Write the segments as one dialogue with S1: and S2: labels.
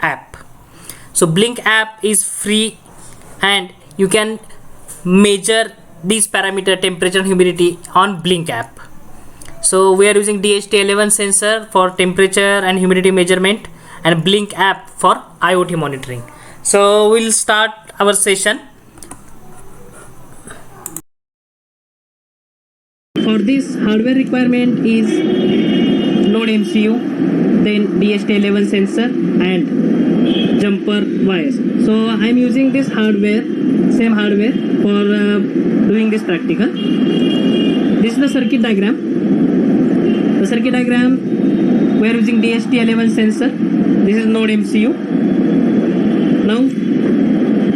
S1: app. So Blink app is free and you can measure these parameter temperature and humidity on Blink app. So we are using DHT11 sensor for temperature and humidity measurement and Blink app for IoT monitoring. So we'll start our session. For this, hardware requirement is Node MCU, then DHT11 sensor and jumper wires. So I'm using this hardware, same hardware for doing this practical. This is the circuit diagram. The circuit diagram, we are using DHT11 sensor. This is Node MCU. Now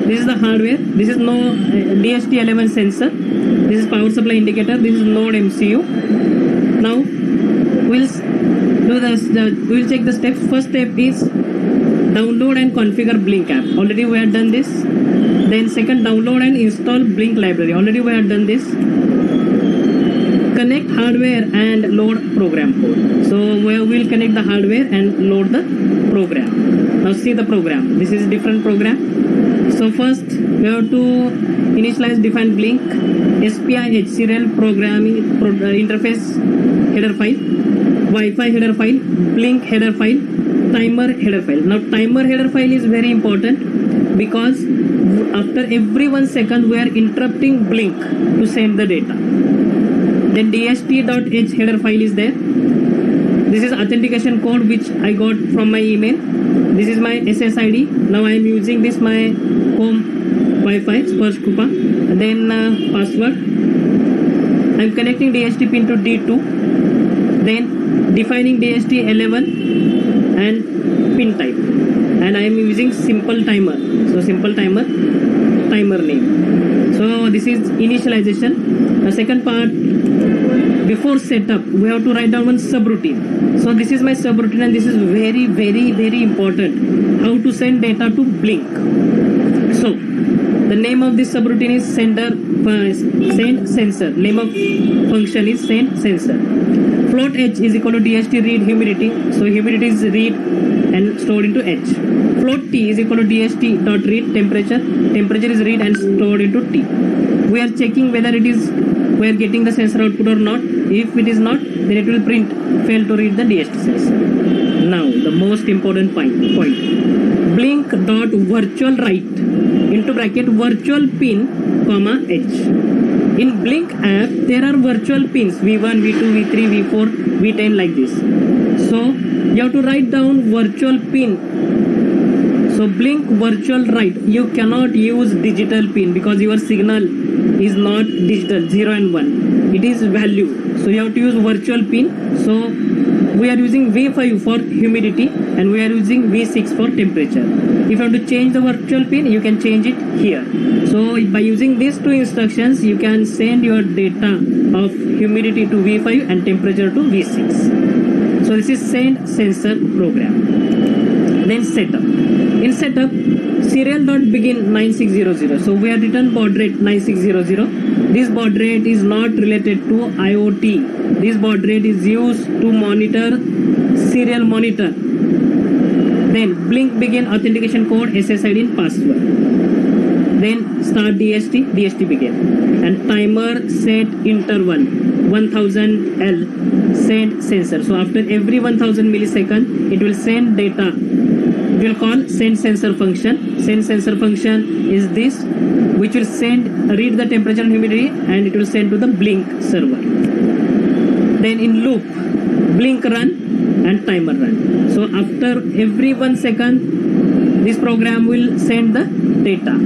S1: this is the hardware. This is no DHT11 sensor. This is power supply indicator. This is Node MCU. Now we'll do this. We'll check the steps. First step is download and configure Blink app. Already we have done this. Then second, download and install Blink library. Already we have done this. Connect hardware and load program code. So we will connect the hardware and load the program. Now see the program. This is different program. So first we have to initialize define Blink, SPI serial programming interface header file, Wi-Fi header file, Blink header file, timer header file. Now timer header file is very important because after every 1 second we are interrupting Blink to send the data. Then dht.h header file is there. This is authentication code which I got from my email. This is my SSID. Now I am using this my home Wi-Fi Sparsh Krupa. Then password. I am connecting DHT pin to D2. Then defining DHT11 and pin type. And I am using simple timer. So simple timer name. So this is initialization. The second part, before setup we have to write down one subroutine. So this is my subroutine and this is very important, how to send data to Blink. So the name of this subroutine is send sensor. Name of function is send sensor. Float h is equal to DHT read humidity. So humidity is read and stored into h. Float t is equal to DHT dot read temperature. Temperature is read and stored into t. We are checking whether it is we are getting the sensor output or not. If it is not, then it will print fail to read the DHT sensor. Now the most important point. Blink dot virtual write into bracket virtual pin comma h. In Blink app there are virtual pins v1, v2, v3, v4, v10 like this. So you have to write down virtual pin. So Blink virtual write, you cannot use digital pin because your signal is not digital 0 and 1, it is value. So you have to use virtual pin. So we are using V5 for humidity and we are using V6 for temperature. If you want to change the virtual pin, you can change it here. So by using these two instructions, you can send your data of humidity to V5 and temperature to V6. So this is send sensor program. Then setup. In setup, serial.begin 9600. So we have written baud rate 9600. This baud rate is not related to IoT. This baud rate is used to monitor serial monitor. Then Blink begin authentication code, SSID and password. Then start DHT begin. And timer set interval 1000 L send sensor. So after every 1000 millisecond, it will send data. It will call send sensor function. Send sensor function is this, which will read the temperature and humidity and it will send to the Blink server. Then in loop, Blink run and timer run. So after every 1 second, this program will send the data.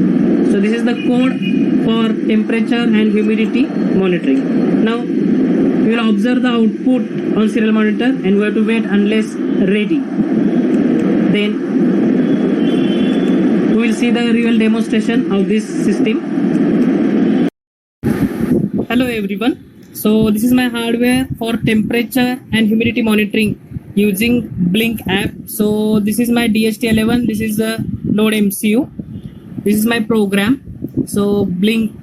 S1: So this is the code for temperature and humidity monitoring. Now we will observe the output on serial monitor and we have to wait unless ready. Then we will see the real demonstration of this system. Hello everyone. So this is my hardware for temperature and humidity monitoring using Blink app. So this is my DHT11. This is the Node MCU. This is my program. So Blink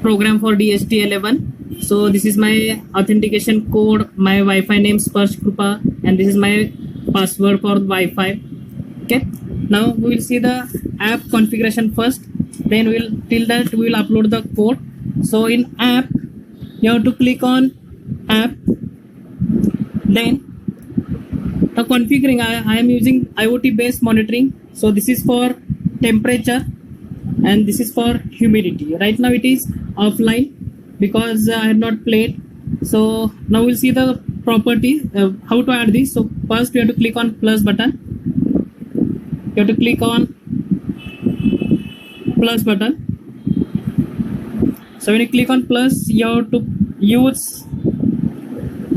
S1: program for DHT11. So this is my authentication code, my Wi-Fi name Sparsh Krupa, and this is my password for Wi-Fi. Okay, now we will see the app configuration first, then we'll till that we will upload the code. So in app you have to click on app, then the configuring I am using IoT based monitoring. So this is for temperature and this is for humidity. Right now it is offline because I have not played. So now we'll see the property, how to add this. So first we have to click on plus button. You have to click on plus button. So when you click on plus, you have to use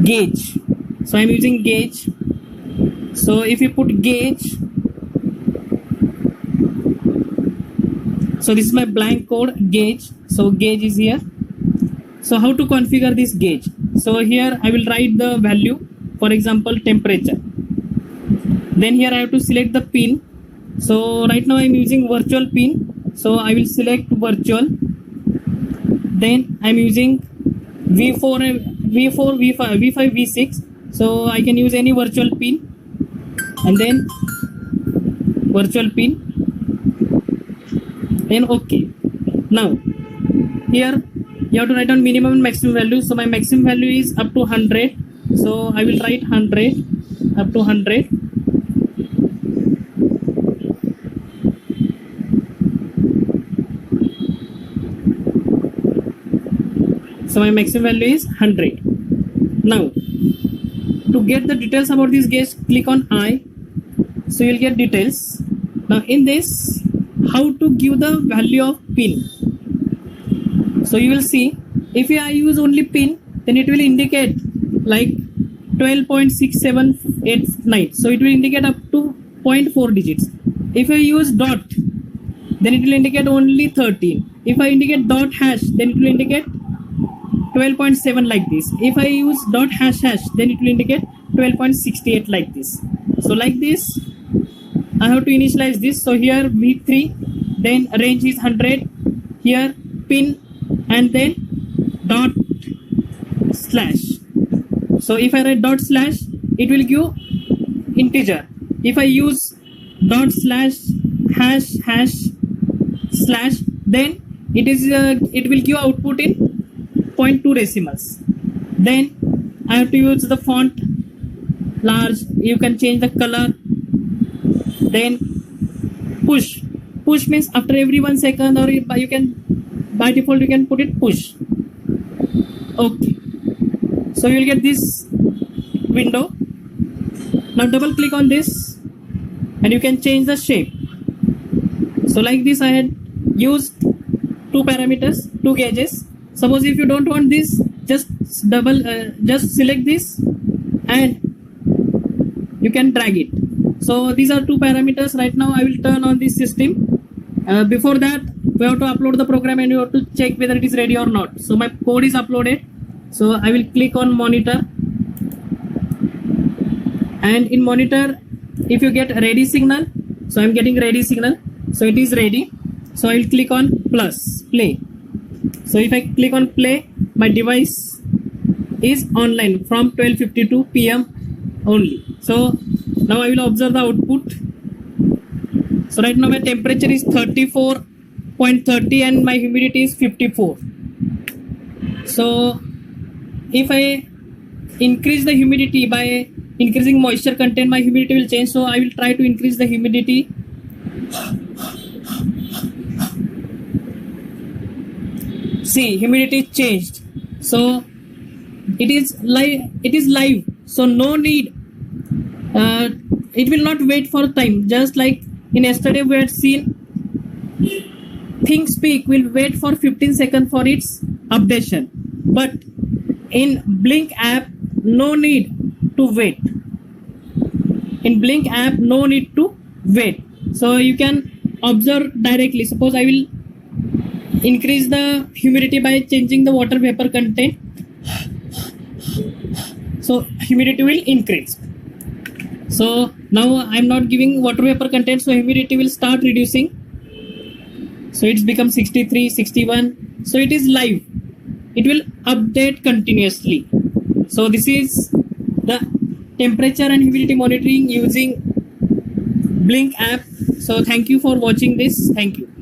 S1: gauge. So I'm using gauge. So if you put gauge, so this is my blank code gauge. So gauge is here. So how to configure this gauge? So here I will write the value, for example temperature. Then here I have to select the pin. So right now I'm using virtual pin. So I will select virtual. Then I'm using V4, V5, V6. So I can use any virtual pin. And then virtual pin. Then OK. Now here you have to write down minimum and maximum value. So my maximum value is up to 100. So I will write 100, up to 100. So my maximum value is 100. Now to get the details about this gauge, click on I. So you'll get details. Now in this, how to give the value of pin. So you will see, if I use only pin, then it will indicate like 12.6789. So it will indicate up to 0.4 digits. If I use dot, then it will indicate only 13. If I indicate dot hash, then it will indicate 12.7 like this. If I use dot hash hash, then it will indicate 12.68 like this. So like this, I have to initialize this. So here V3, then range is 100. Here pin and then dot slash. So if I write dot slash, it will give integer. If I use dot slash hash hash slash, then it will give output in 0.2 decimals. Then I have to use the font large. You can change the color. Then push. Push means after every 1 second, or you can by default you can put it push. Okay. So you'll get this window. Now double click on this and you can change the shape. So like this, I had used two parameters, two gauges. Suppose if you don't want this, just select this and you can drag it. So these are two parameters. Right now I will turn on this system. Before that, we have to upload the program and you have to check whether it is ready or not. So my code is uploaded. So I will click on monitor. And in monitor, if you get ready signal, so I'm getting ready signal. So it is ready. So I will click on plus, play. So if I click on play, my device is online from 12:52 PM only. So now I will observe the output. So right now my temperature is 34.30 and my humidity is 54. So if I increase the humidity by increasing moisture content, my humidity will change. So I will try to increase the humidity. See, humidity changed. So it is live. So no need. It will not wait for time. Just like in yesterday we had seen, ThinkSpeak will wait for 15 seconds for its updation. But in Blink app, no need to wait. In Blink app, no need to wait. So you can observe directly. Suppose I will increase the humidity by changing the water vapor content. So humidity will increase. So now I'm not giving water vapor content, so humidity will start reducing. So it's become 63, 61. So it is live. It will update continuously. So this is the temperature and humidity monitoring using Blink app. So thank you for watching this. Thank you.